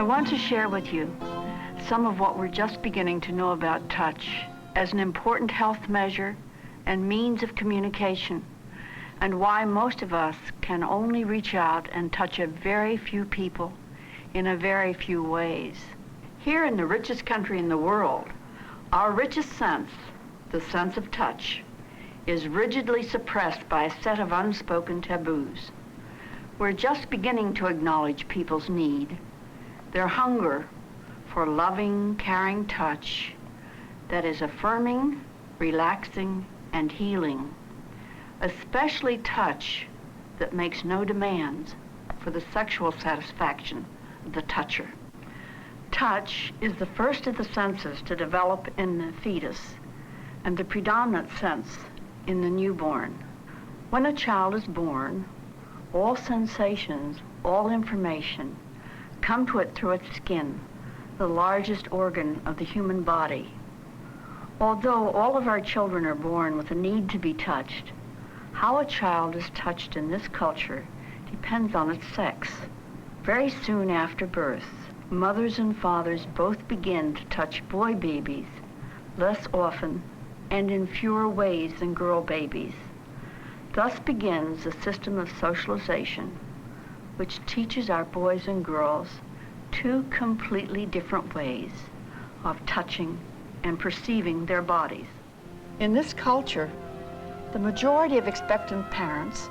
I want to share with you some of what we're just beginning to know about touch as an important health measure and means of communication, and why most of us can only reach out and touch a very few people in a very few ways. Here in the richest country in the world, our richest sense, the sense of touch, is rigidly suppressed by a set of unspoken taboos. We're just beginning to acknowledge people's need, their hunger for loving, caring touch that is affirming, relaxing, and healing, especially touch that makes no demands for the sexual satisfaction of the toucher. Touch is the first of the senses to develop in the fetus and the predominant sense in the newborn. When a child is born, all sensations, all information come to it through its skin, the largest organ of the human body. Although all of our children are born with a need to be touched, how a child is touched in this culture depends on its sex. Very soon after birth, mothers and fathers both begin to touch boy babies less often and in fewer ways than girl babies. Thus begins a system of socialization which teaches our boys and girls two completely different ways of touching and perceiving their bodies. In this culture, the majority of expectant parents,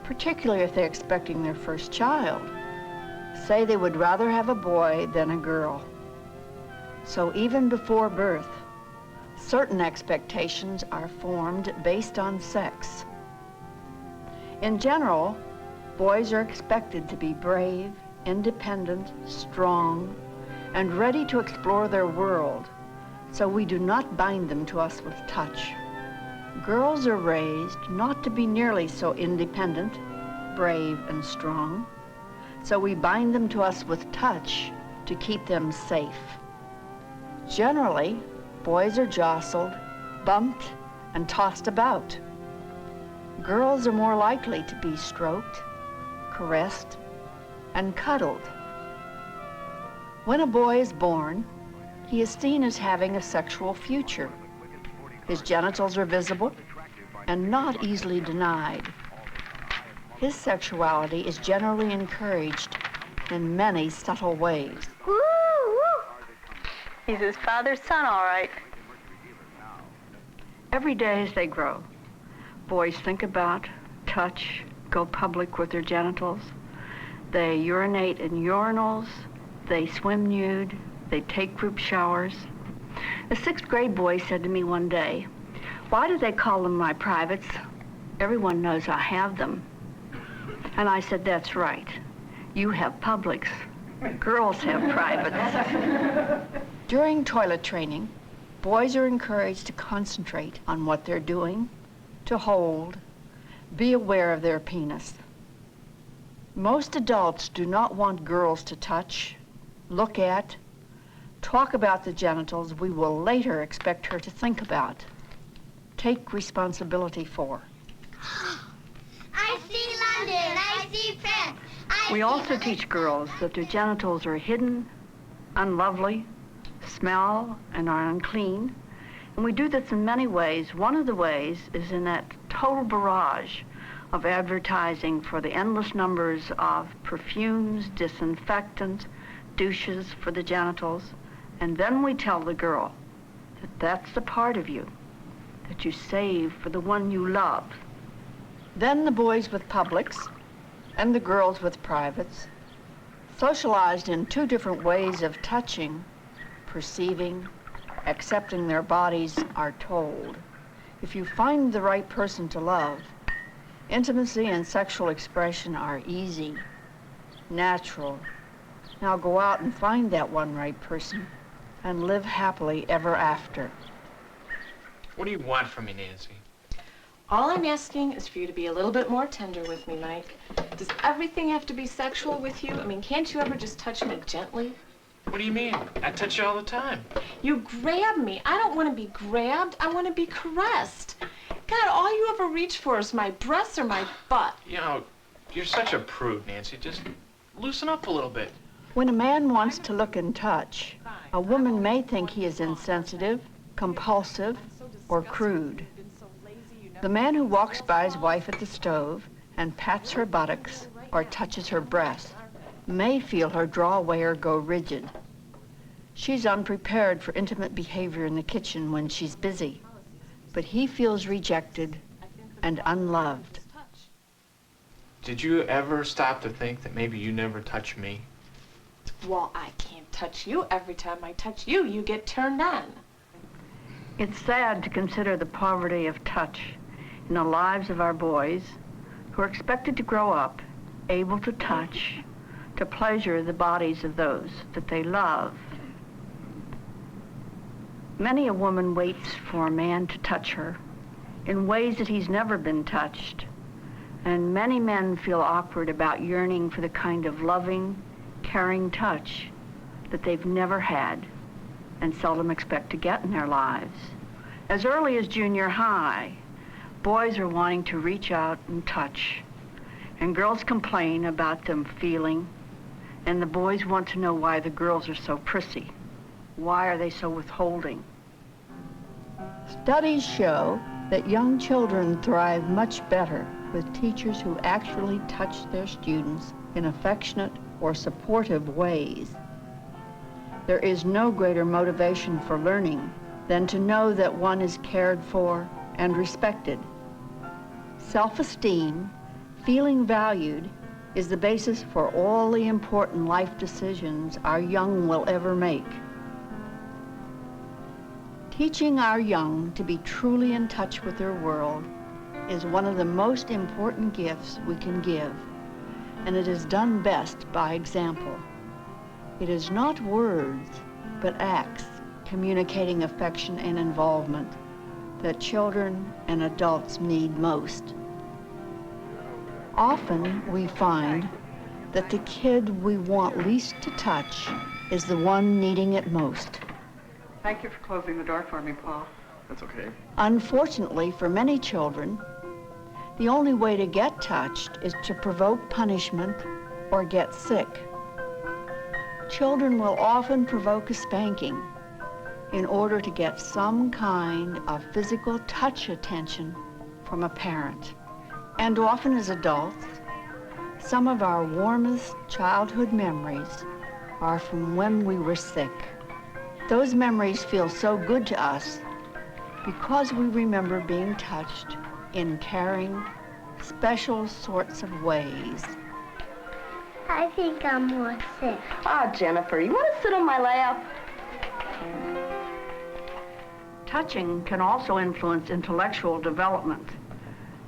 particularly if they're expecting their first child, say they would rather have a boy than a girl. So even before birth, certain expectations are formed based on sex. In general, boys are expected to be brave, independent, strong, and ready to explore their world, so we do not bind them to us with touch. Girls are raised not to be nearly so independent, brave, and strong, so we bind them to us with touch to keep them safe. Generally, boys are jostled, bumped, and tossed about. Girls are more likely to be stroked, caressed, and cuddled. When a boy is born, he is seen as having a sexual future. His genitals are visible and not easily denied. His sexuality is generally encouraged in many subtle ways. Woo, woo. He's his father's son, all right. Every day as they grow, boys think about, touch, go public with their genitals. They urinate in urinals, they swim nude, they take group showers. A sixth grade boy said to me one day, "Why do they call them my privates? Everyone knows I have them." And I said, "That's right. You have publics. Girls have privates." During toilet training, boys are encouraged to concentrate on what they're doing, to hold, be aware of their penis. Most adults do not want girls to touch, look at, talk about the genitals we will later expect her to think about, take responsibility for. I see London, I see France. We also teach girls that their genitals are hidden, unlovely, smell, and are unclean. And we do this in many ways. One of the ways is in that total barrage of advertising for the endless numbers of perfumes, disinfectants, douches for the genitals. And then we tell the girl that that's the part of you that you save for the one you love. Then the boys with publics and the girls with privates, socialized in two different ways of touching, perceiving, accepting their bodies, are told, if you find the right person to love, intimacy and sexual expression are easy, natural. Now go out and find that one right person and live happily ever after. What do you want from me, Nancy? All I'm asking is for you to be a little bit more tender with me, Mike. Does everything have to be sexual with you? I mean, can't you ever just touch me gently? What do you mean? I touch you all the time. You grab me. I don't want to be grabbed. I want to be caressed. God, all you ever reach for is my breasts or my butt. You know, you're such a prude, Nancy. Just loosen up a little bit. When a man wants to look and touch, a woman may think he is insensitive, compulsive, or crude. The man who walks by his wife at the stove and pats her buttocks or touches her breast may feel her draw away or go rigid. She's unprepared for intimate behavior in the kitchen when she's busy, but he feels rejected and unloved. Did you ever stop to think that maybe you never touch me? Well, I can't touch you. Every time I touch you, you get turned on. It's sad to consider the poverty of touch in the lives of our boys who are expected to grow up able to touch, to pleasure the bodies of those that they love. Many a woman waits for a man to touch her in ways that he's never been touched, and many men feel awkward about yearning for the kind of loving, caring touch that they've never had and seldom expect to get in their lives. As early as junior high, boys are wanting to reach out and touch, and girls complain about them feeling, and the boys want to know why the girls are so prissy. Why are they so withholding? Studies show that young children thrive much better with teachers who actually touch their students in affectionate or supportive ways. There is no greater motivation for learning than to know that one is cared for and respected. Self-esteem, feeling valued, is the basis for all the important life decisions our young will ever make. Teaching our young to be truly in touch with their world is one of the most important gifts we can give, and it is done best by example. It is not words, but acts communicating affection and involvement that children and adults need most. Often we find that the kid we want least to touch is the one needing it most. Thank you for closing the door for me, Paul. That's okay. Unfortunately, for many children, the only way to get touched is to provoke punishment or get sick. Children will often provoke a spanking in order to get some kind of physical touch attention from a parent. And often as adults, some of our warmest childhood memories are from when we were sick. Those memories feel so good to us because we remember being touched in caring, special sorts of ways. I think I'm more sick. Ah, Jennifer, you want to sit on my lap? Touching can also influence intellectual development.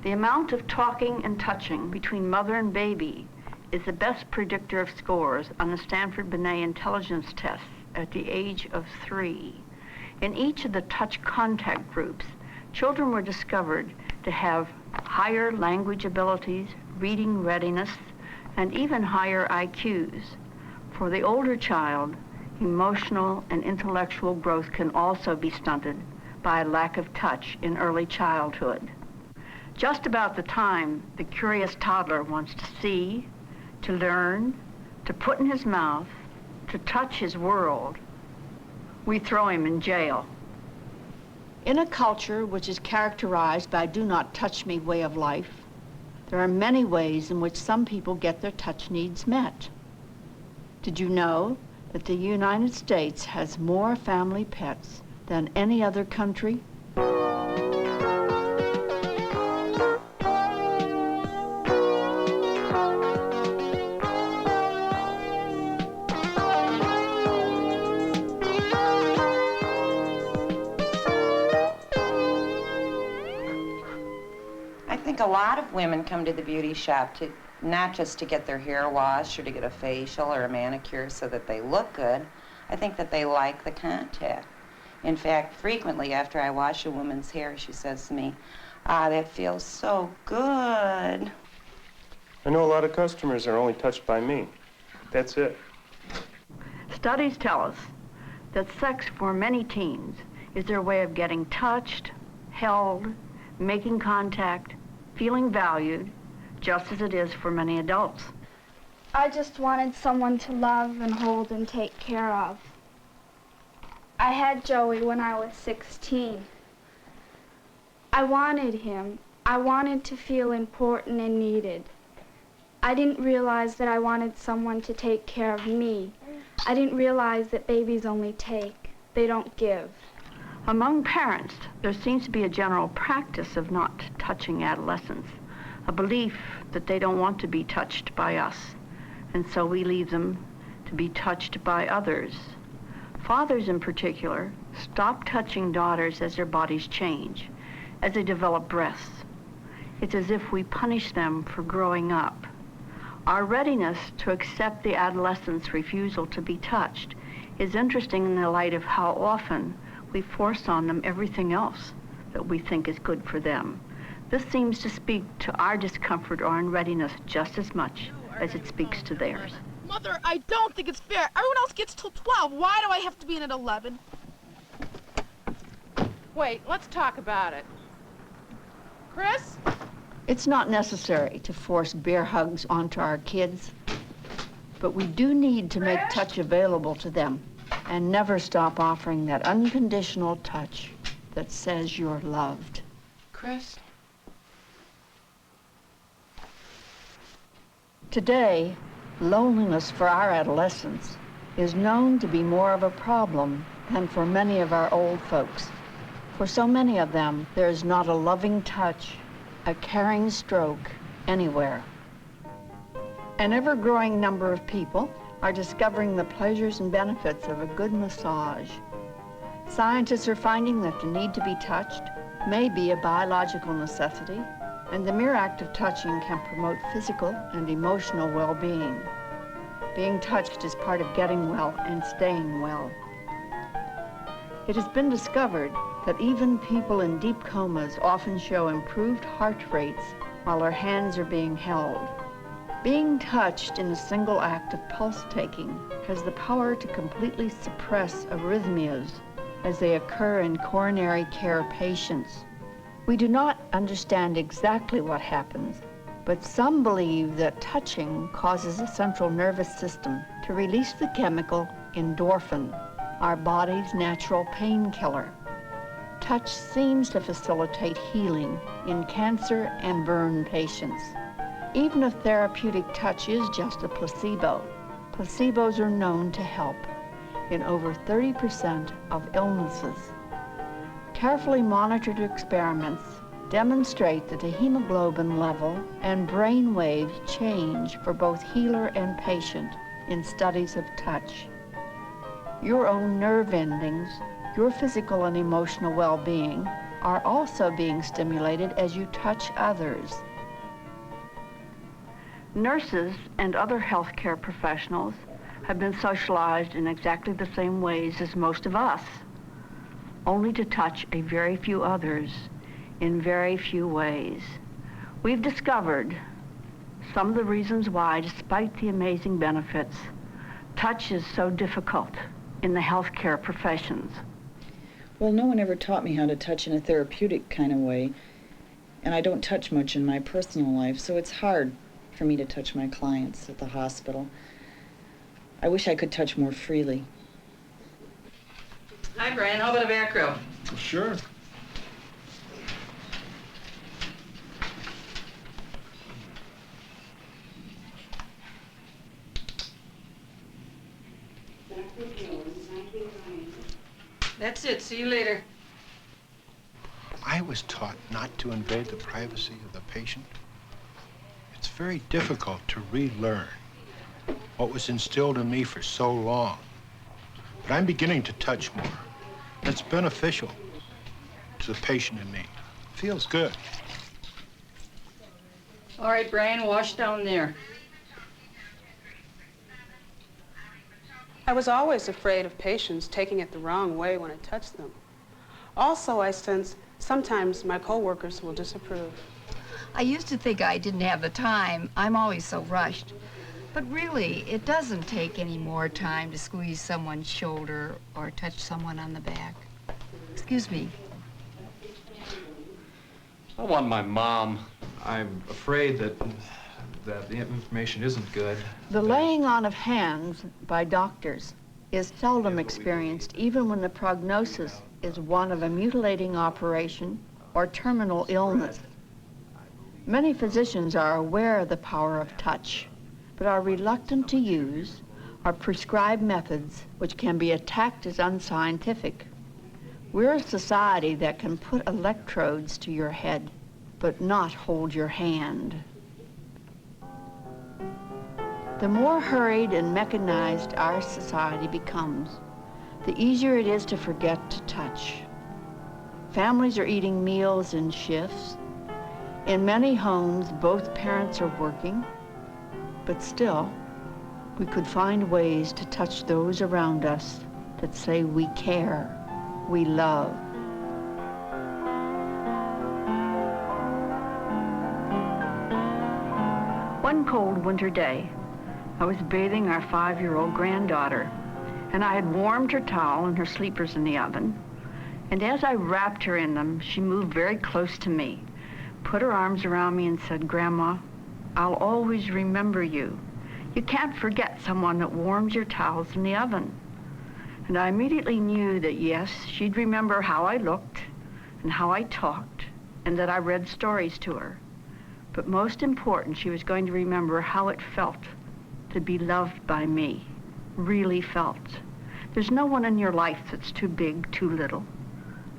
The amount of talking and touching between mother and baby is the best predictor of scores on the Stanford-Binet intelligence tests at the age of 3. In each of the touch contact groups, children were discovered to have higher language abilities, reading readiness, and even higher IQs. For the older child, emotional and intellectual growth can also be stunted by a lack of touch in early childhood. Just about the time the curious toddler wants to see, to learn, to put in his mouth, to touch his world, we throw him in jail. In a culture which is characterized by do not touch me way of life, there are many ways in which some people get their touch needs met. Did you know that the United States has more family pets than any other country? A lot of women come to the beauty shop to not just to get their hair washed or to get a facial or a manicure so that they look good. I think that they like the contact. In fact, frequently after I wash a woman's hair, she says to me, "Ah, that feels so good." I know a lot of customers are only touched by me. That's it. Studies tell us that sex for many teens is their way of getting touched, held, making contact, feeling valued, just as it is for many adults. I just wanted someone to love and hold and take care of. I had Joey when I was 16. I wanted him. I wanted to feel important and needed. I didn't realize that I wanted someone to take care of me. I didn't realize that babies only take. They don't give. Among parents, there seems to be a general practice of not touching adolescents, a belief that they don't want to be touched by us, and so we leave them to be touched by others. Fathers in particular stop touching daughters as their bodies change, as they develop breasts. It's as if we punish them for growing up. Our readiness to accept the adolescent's refusal to be touched is interesting in the light of how often we force on them everything else that we think is good for them. This seems to speak to our discomfort or unreadiness just as much as it speaks to theirs. Mother, I don't think it's fair. Everyone else gets till 12. Why do I have to be in at 11? Wait, let's talk about it. Chris? It's not necessary to force bear hugs onto our kids, but we do need to make touch available to them and never stop offering that unconditional touch that says you're loved. Chris? Today, loneliness for our adolescents is known to be more of a problem than for many of our old folks. For so many of them, there is not a loving touch, a caring stroke anywhere. An ever-growing number of people are discovering the pleasures and benefits of a good massage. Scientists are finding that the need to be touched may be a biological necessity, and the mere act of touching can promote physical and emotional well-being. Being touched is part of getting well and staying well. It has been discovered that even people in deep comas often show improved heart rates while their hands are being held. Being touched in a single act of pulse taking has the power to completely suppress arrhythmias as they occur in coronary care patients. We do not understand exactly what happens, but some believe that touching causes the central nervous system to release the chemical endorphin, our body's natural painkiller. Touch seems to facilitate healing in cancer and burn patients. Even if therapeutic touch is just a placebo, placebos are known to help in over 30% of illnesses. Carefully monitored experiments demonstrate that the hemoglobin level and brain waves change for both healer and patient in studies of touch. Your own nerve endings, your physical and emotional well-being are also being stimulated as you touch others. Nurses and other healthcare professionals have been socialized in exactly the same ways as most of us, only to touch a very few others in very few ways. We've discovered some of the reasons why, despite the amazing benefits, touch is so difficult in the healthcare professions. Well, no one ever taught me how to touch in a therapeutic kind of way, and I don't touch much in my personal life, so it's hard for me to touch my clients at the hospital. I wish I could touch more freely. Hi, Brian. How about a back row? Sure. That's it. See you later. I was taught not to invade the privacy of the patient. It's very difficult to relearn what was instilled in me for so long. But I'm beginning to touch more. It's beneficial to the patient and me. Feels good. All right, Brian, wash down there. I was always afraid of patients taking it the wrong way when I touched them. Also, I sense sometimes my coworkers will disapprove. I used to think I didn't have the time. I'm always so rushed. But really, it doesn't take any more time to squeeze someone's shoulder or touch someone on the back. Excuse me. I want my mom. I'm afraid that that the information isn't good. The laying on of hands by doctors is seldom experienced, even when the prognosis is one of a mutilating operation or terminal illness. Many physicians are aware of the power of touch, but are reluctant to use or prescribe methods which can be attacked as unscientific. We're a society that can put electrodes to your head, but not hold your hand. The more hurried and mechanized our society becomes, the easier it is to forget to touch. Families are eating meals in shifts. In many homes, both parents are working, but still, we could find ways to touch those around us that say we care, we love. One cold winter day, I was bathing our 5-year-old granddaughter, and I had warmed her towel and her sleepers in the oven. And as I wrapped her in them, she moved very close to me, put her arms around me and said, "Grandma, I'll always remember you. You can't forget someone that warms your towels in the oven." And I immediately knew that, yes, she'd remember how I looked and how I talked, and that I read stories to her. But most important, she was going to remember how it felt to be loved by me, really felt. There's no one in your life that's too big, too little,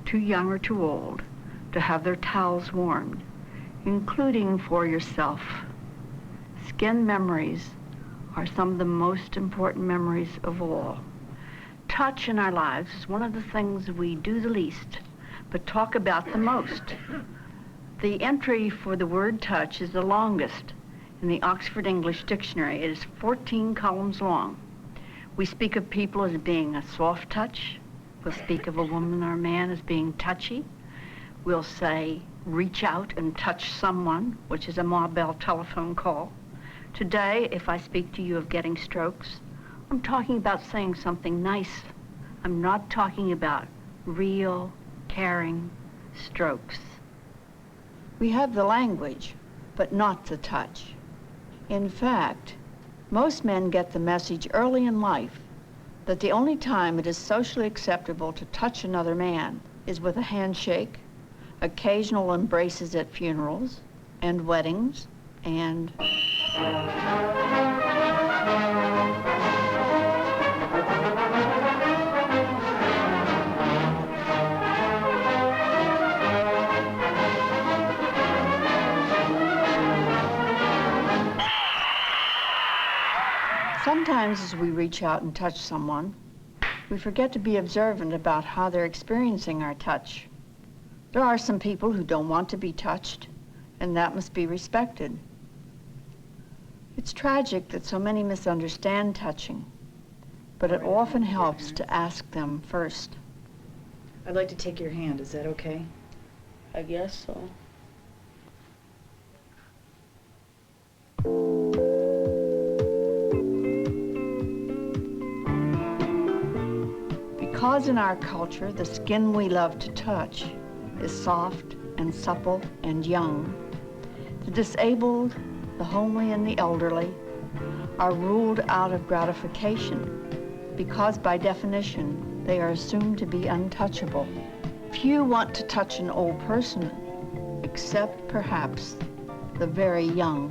too young or too old to have their towels warmed, including for yourself. Skin memories are some of the most important memories of all. Touch in our lives is one of the things we do the least, but talk about the most. The entry for the word touch is the longest in the Oxford English Dictionary. It is 14 columns long. We speak of people as being a soft touch. We'll speak of a woman or a man as being touchy. We'll say, reach out and touch someone, which is a mobile telephone call. Today, if I speak to you of getting strokes, I'm talking about saying something nice. I'm not talking about real, caring strokes. We have the language, but not the touch. In fact, most men get the message early in life that the only time it is socially acceptable to touch another man is with a handshake, occasional embraces at funerals and weddings, and sometimes as we reach out and touch someone, we forget to be observant about how they're experiencing our touch. There are some people who don't want to be touched, and that must be respected. It's tragic that so many misunderstand touching, but it often helps to ask them first. I'd like to take your hand. Is that okay? I guess so. Because in our culture, the skin we love to touch is soft and supple and young, the disabled, the homely, and the elderly are ruled out of gratification because, by definition, they are assumed to be untouchable. Few want to touch an old person, except perhaps the very young.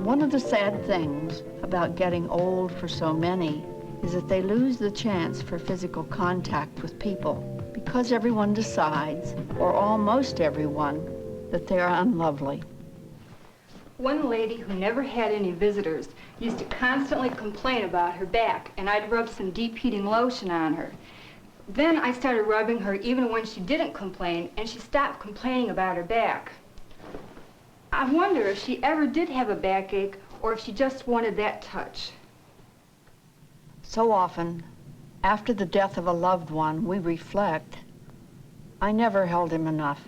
One of the sad things about getting old for so many is that they lose the chance for physical contact with people because everyone decides, or almost everyone, that they are unlovely. One lady who never had any visitors used to constantly complain about her back, and I'd rub some deep heating lotion on her. Then I started rubbing her even when she didn't complain, and she stopped complaining about her back. I wonder if she ever did have a backache or if she just wanted that touch. So often, after the death of a loved one, we reflect, I never held him enough.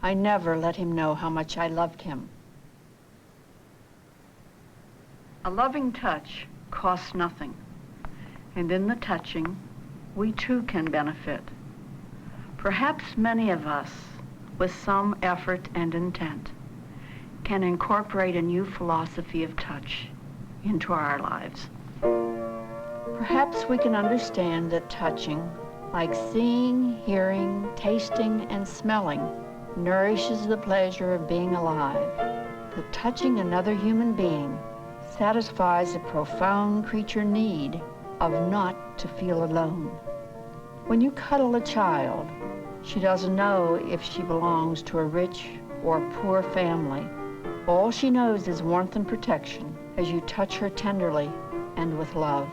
I never let him know how much I loved him. A loving touch costs nothing, and in the touching, we too can benefit. Perhaps many of us, with some effort and intent, can incorporate a new philosophy of touch into our lives. Perhaps we can understand that touching, like seeing, hearing, tasting, and smelling, nourishes the pleasure of being alive. That touching another human being satisfies a profound creature need of not to feel alone. When you cuddle a child, she doesn't know if she belongs to a rich or poor family. All she knows is warmth and protection as you touch her tenderly and with love.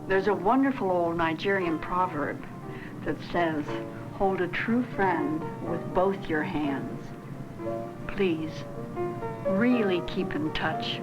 There's a wonderful old Nigerian proverb that says, hold a true friend with both your hands. Please, really keep in touch.